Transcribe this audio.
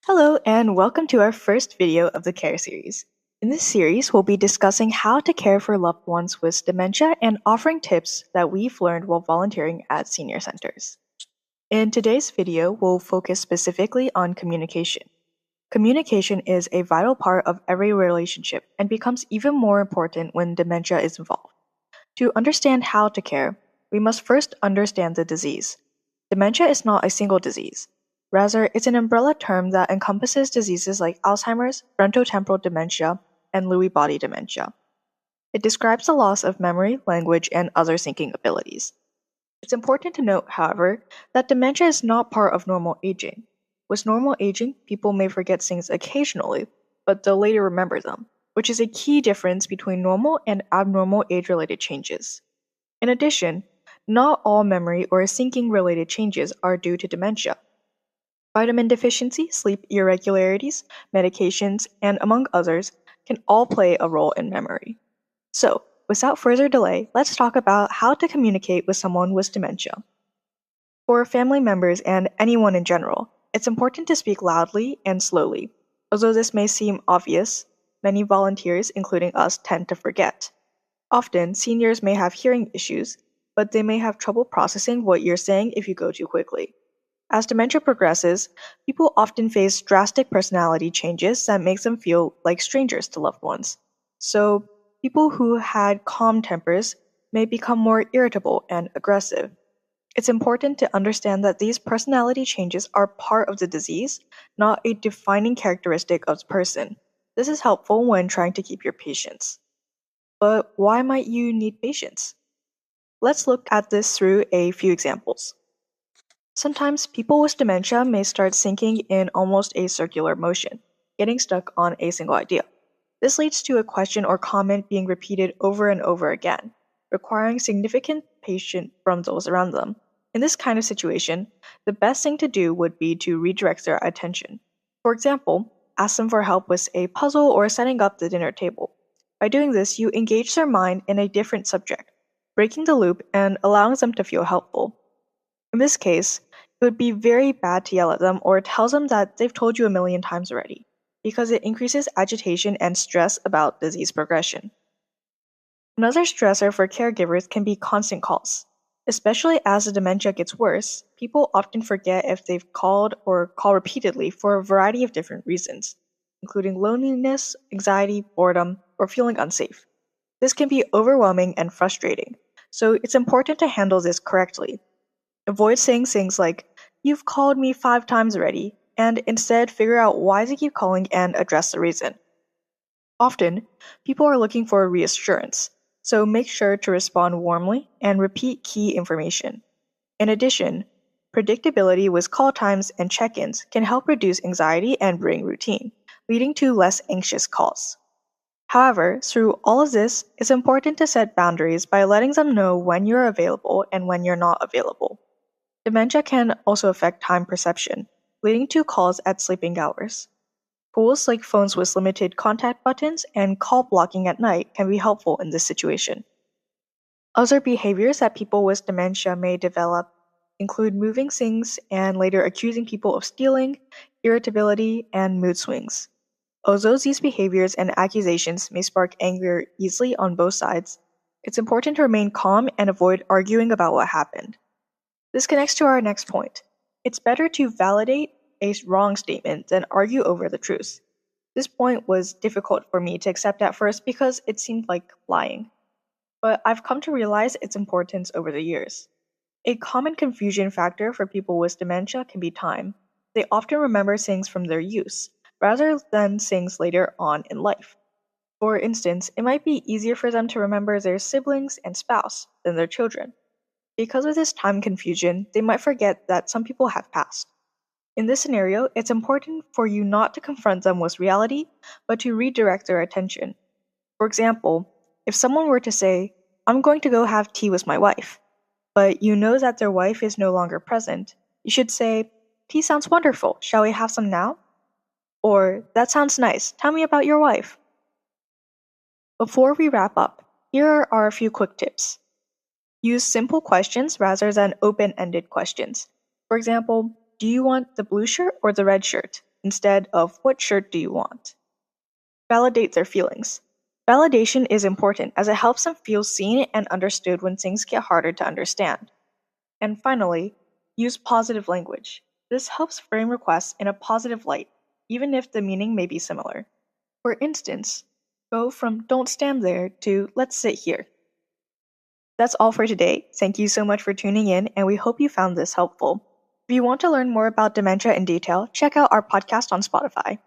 Hello, and welcome to our first video of the Care series. In this series, we'll be discussing how to care for loved ones with dementia and offering tips that we've learned while volunteering at senior centers. In today's video, we'll focus specifically on communication. Communication is a vital part of every relationship and becomes even more important when dementia is involved. To understand how to care, we must first understand the disease. Dementia is not a single disease. Rather, it's an umbrella term that encompasses diseases like Alzheimer's, frontotemporal dementia, and Lewy body dementia. It describes the loss of memory, language, and other thinking abilities. It's important to note, however, that dementia is not part of normal aging. With normal aging, people may forget things occasionally, but they'll later remember them, which is a key difference between normal and abnormal age-related changes. In addition, not all memory or thinking-related changes are due to dementia. Vitamin deficiency, sleep irregularities, medications, and among others, can all play a role in memory. So, without further delay, let's talk about how to communicate with someone with dementia. For family members and anyone in general, it's important to speak loudly and slowly. Although this may seem obvious, many volunteers, including us, tend to forget. Often, seniors may have hearing issues, but they may have trouble processing what you're saying if you go too quickly. As dementia progresses, people often face drastic personality changes that makes them feel like strangers to loved ones. So, people who had calm tempers may become more irritable and aggressive. It's important to understand that these personality changes are part of the disease, not a defining characteristic of the person. This is helpful when trying to keep your patience. But why might you need patience? Let's look at this through a few examples. Sometimes people with dementia may start thinking in almost a circular motion, getting stuck on a single idea. This leads to a question or comment being repeated over and over again, requiring significant patience from those around them. In this kind of situation, the best thing to do would be to redirect their attention. For example, ask them for help with a puzzle or setting up the dinner table. By doing this, you engage their mind in a different subject, breaking the loop and allowing them to feel helpful. In this case, it would be very bad to yell at them or tell them that they've told you a million times already, because it increases agitation and stress about disease progression. Another stressor for caregivers can be constant calls. Especially as the dementia gets worse, people often forget if they've called or call repeatedly for a variety of different reasons, including loneliness, anxiety, boredom, or feeling unsafe. This can be overwhelming and frustrating, so it's important to handle this correctly. Avoid saying things like, "You've called me 5 times already," and instead figure out why they keep calling and address the reason. Often, people are looking for reassurance, so make sure to respond warmly and repeat key information. In addition, predictability with call times and check-ins can help reduce anxiety and bring routine, leading to less anxious calls. However, through all of this, it's important to set boundaries by letting them know when you're available and when you're not available. Dementia can also affect time perception, leading to calls at sleeping hours. Tools like phones with limited contact buttons and call blocking at night can be helpful in this situation. Other behaviors that people with dementia may develop include moving things and later accusing people of stealing, irritability, and mood swings. Although these behaviors and accusations may spark anger easily on both sides, it's important to remain calm and avoid arguing about what happened. This connects to our next point. It's better to validate a wrong statement than argue over the truth. This point was difficult for me to accept at first because it seemed like lying, but I've come to realize its importance over the years. A common confusion factor for people with dementia can be time. They often remember things from their youth, rather than things later on in life. For instance, it might be easier for them to remember their siblings and spouse than their children. Because of this time confusion, they might forget that some people have passed. In this scenario, it's important for you not to confront them with reality, but to redirect their attention. For example, if someone were to say, "I'm going to go have tea with my wife," but you know that their wife is no longer present, you should say, "Tea sounds wonderful. Shall we have some now?" Or, "That sounds nice. Tell me about your wife." Before we wrap up, here are a few quick tips. Use simple questions rather than open-ended questions. For example, do you want the blue shirt or the red shirt? instead of what shirt do you want? Validate their feelings. Validation is important as it helps them feel seen and understood when things get harder to understand. And finally, use positive language. This helps frame requests in a positive light, even if the meaning may be similar. For instance, go from "don't stand there" to "let's sit here." That's all for today. Thank you so much for tuning in, and we hope you found this helpful. If you want to learn more about dementia in detail, check out our podcast on Spotify.